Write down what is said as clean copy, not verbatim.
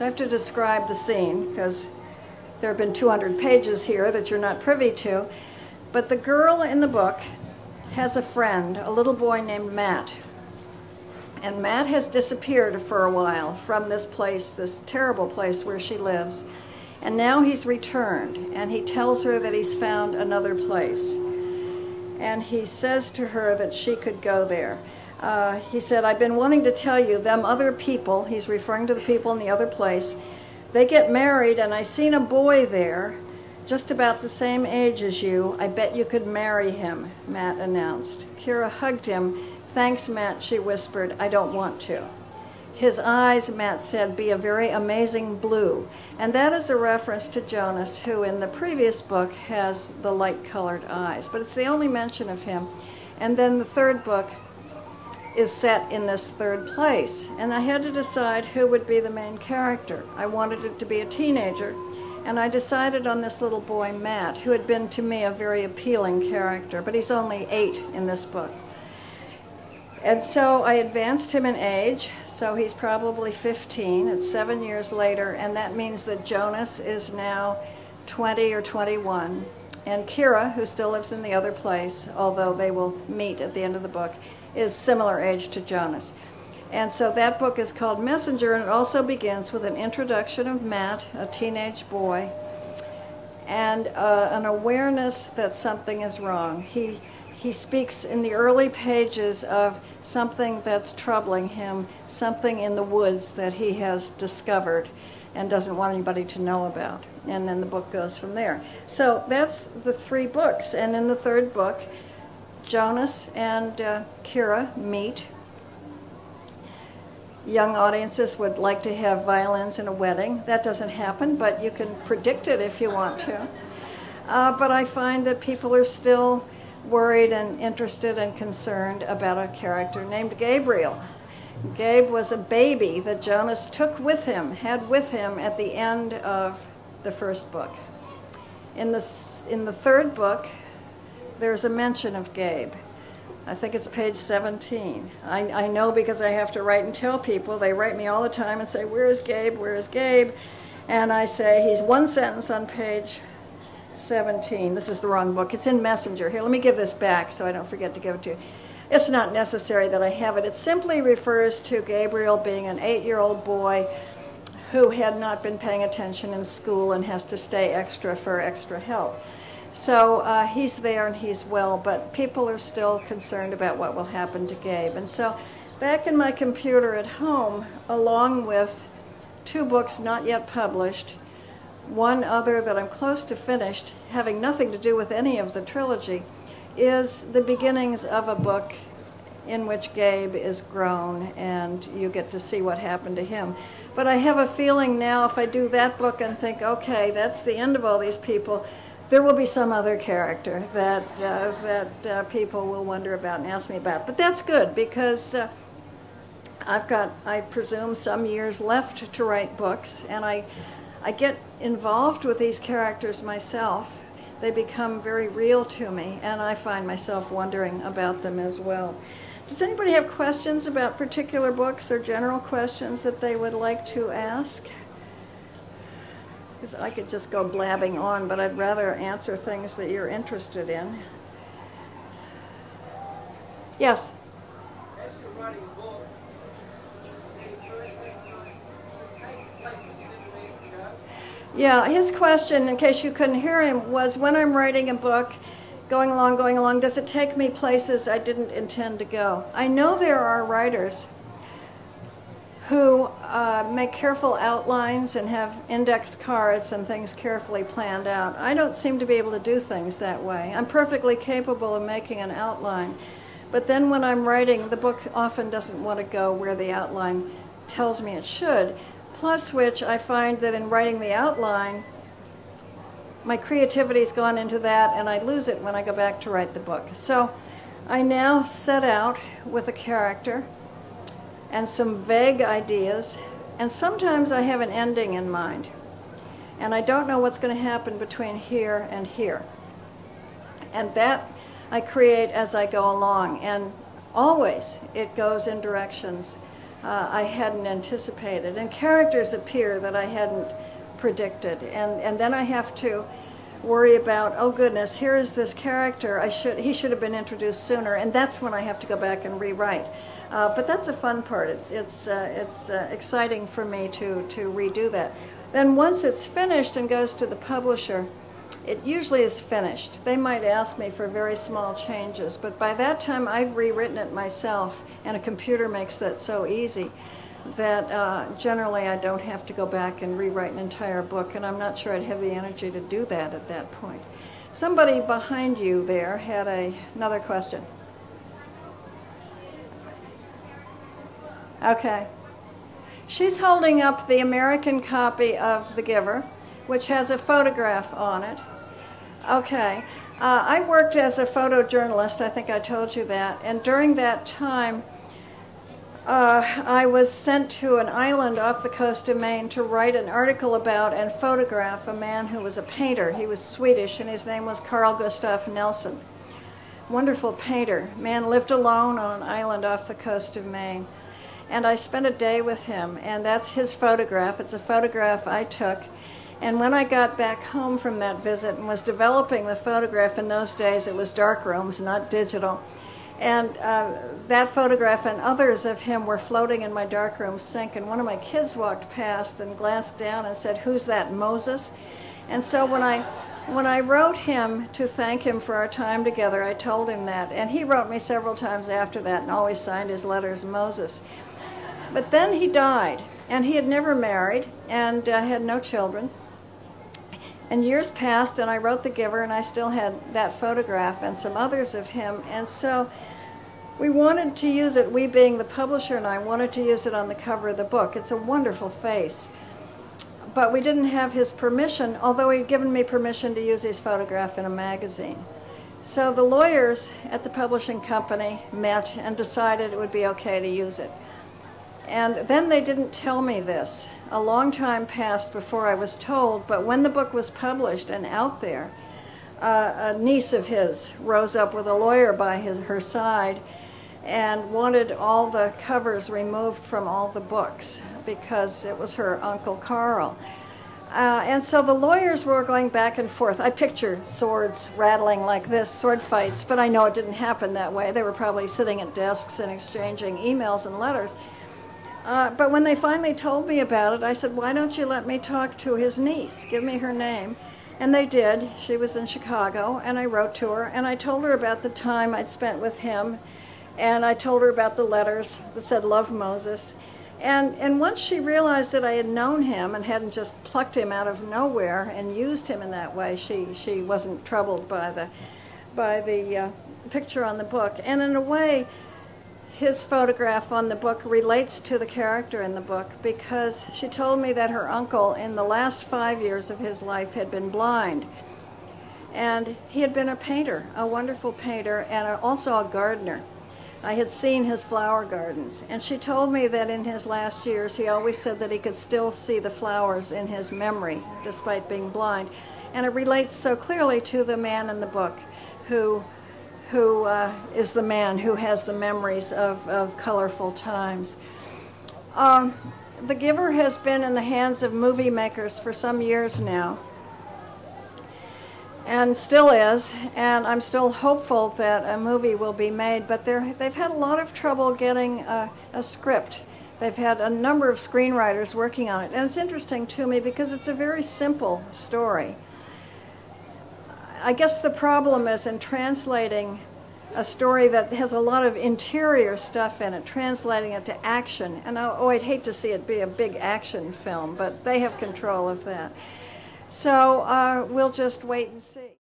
So I have to describe the scene because there have been 200 pages here that you're not privy to. But the girl in the book has a friend, a little boy named Matt. And Matt has disappeared for a while from this place, this terrible place where she lives. And now he's returned, and he tells her that he's found another place. And he says to her that she could go there. He said, I've been wanting to tell you, them other people, he's referring to the people in the other place, they get married, and I seen a boy there, just about the same age as you. I bet you could marry him, Matt announced. Kira hugged him. Thanks, Matt, she whispered. I don't want to. His eyes, Matt said, be a very amazing blue. And that is a reference to Jonas, who in the previous book has the light-colored eyes. But it's the only mention of him. And then the third book is set in this third place. And I had to decide who would be the main character. I wanted it to be a teenager. And I decided on this little boy, Matt, who had been to me a very appealing character. But he's only 8 in this book. And so I advanced him in age, so he's probably 15. It's 7 years later, and that means that Jonas is now 20 or 21. And Kira, who still lives in the other place, although they will meet at the end of the book, is similar age to Jonas. And so that book is called Messenger, and it also begins with an introduction of Matt, a teenage boy, and an awareness that something is wrong. He speaks in the early pages of something that's troubling him, something in the woods that he has discovered and doesn't want anybody to know about. And then the book goes from there. So that's the 3 books. And in the third book, Jonas and Kira meet. Young audiences would like to have violins in a wedding. That doesn't happen, but you can predict it if you want to. But I find that people are still worried and interested and concerned about a character named Gabriel. Gabe was a baby that Jonas took with him, had with him at the end of the first book. In the third book, there's a mention of Gabe. I think it's page 17. I know because I have to write and tell people. They write me all the time and say, where is Gabe, where is Gabe? And I say, he's one sentence on page 17. This is the wrong book. It's in Messenger. Here, let me give this back so I don't forget to give it to you. It's not necessary that I have it. It simply refers to Gabriel being an 8-year-old boy who had not been paying attention in school and has to stay extra for extra help. So he's there and he's well, but people are still concerned about what will happen to Gabe. And so back in my computer at home, along with 2 books not yet published, one other that I'm close to finished, having nothing to do with any of the trilogy, is the beginnings of a book in which Gabe is grown and you get to see what happened to him. But I have a feeling now if I do that book and think, okay, that's the end of all these people, there will be some other character that people will wonder about and ask me about. But that's good because I've got, I presume, some years left to write books, and I get involved with these characters myself. They become very real to me, and I find myself wondering about them as well. Does anybody have questions about particular books or general questions that they would like to ask? Because I could just go blabbing on, but I'd rather answer things that you're interested in. Yes? As you're writing a book, yeah, his question, in case you couldn't hear him, was when I'm writing a book, going along, does it take me places I didn't intend to go? I know there are writers who make careful outlines and have index cards and things carefully planned out. I don't seem to be able to do things that way. I'm perfectly capable of making an outline, but then when I'm writing, the book often doesn't want to go where the outline tells me it should. Plus which I find that in writing the outline, my creativity's gone into that and I lose it when I go back to write the book. So I now set out with a character and some vague ideas, and sometimes I have an ending in mind. And I don't know what's going to happen between here and here. And that I create as I go along, and always it goes in directions I hadn't anticipated, and characters appear that I hadn't predicted, and then I have to worry about, oh goodness, here is this character, he should have been introduced sooner, and that's when I have to go back and rewrite. But that's a fun part. It's exciting for me to redo that. Then once it's finished and goes to the publisher, it usually is finished. They might ask me for very small changes, but by that time I've rewritten it myself, and a computer makes that so easy that generally I don't have to go back and rewrite an entire book, and I'm not sure I'd have the energy to do that at that point. Somebody behind you there had another question. Okay. She's holding up the American copy of The Giver, which has a photograph on it. Okay. I worked as a photojournalist, I think I told you that, and during that time I was sent to an island off the coast of Maine to write an article about and photograph a man who was a painter. He was Swedish, and his name was Carl Gustaf Nelson. Wonderful painter. Man lived alone on an island off the coast of Maine. And I spent a day with him, and that's his photograph. It's a photograph I took. And when I got back home from that visit and was developing the photograph, in those days it was dark rooms, not digital, and that photograph and others of him were floating in my darkroom sink, and one of my kids walked past and glanced down and said, "Who's that, Moses?" And so when I wrote him to thank him for our time together, I told him that, and he wrote me several times after that and always signed his letters Moses. But then he died, and he had never married and had no children. And years passed, and I wrote The Giver, and I still had that photograph and some others of him. And so we wanted to use it, we being the publisher and I wanted to use it on the cover of the book. It's a wonderful face. But we didn't have his permission, although he'd given me permission to use his photograph in a magazine. So the lawyers at the publishing company met and decided it would be okay to use it. And then they didn't tell me this. A long time passed before I was told, but when the book was published and out there, a niece of his rose up with a lawyer by her side and wanted all the covers removed from all the books because it was her Uncle Carl. And so the lawyers were going back and forth. I picture swords rattling like this, sword fights, but I know it didn't happen that way. They were probably sitting at desks and exchanging emails and letters. But when they finally told me about it, I said, why don't you let me talk to his niece? Give me her name. And they did. She was in Chicago, and I wrote to her, and I told her about the time I'd spent with him, and I told her about the letters that said, "Love Moses." And once she realized that I had known him and hadn't just plucked him out of nowhere and used him in that way, she wasn't troubled by the picture on the book. And in a way, his photograph on the book relates to the character in the book because she told me that her uncle in the last 5 years of his life had been blind. And he had been a painter, a wonderful painter, and also a gardener. I had seen his flower gardens, and she told me that in his last years he always said that he could still see the flowers in his memory despite being blind. And it relates so clearly to the man in the book who is the man who has the memories of colorful times. The Giver has been in the hands of movie makers for some years now, and still is, and I'm still hopeful that a movie will be made, but they've had a lot of trouble getting a script. They've had a number of screenwriters working on it, and it's interesting to me because it's a very simple story. I guess the problem is in translating a story that has a lot of interior stuff in it, translating it to action. And I'd hate to see it be a big action film, but they have control of that. So we'll just wait and see.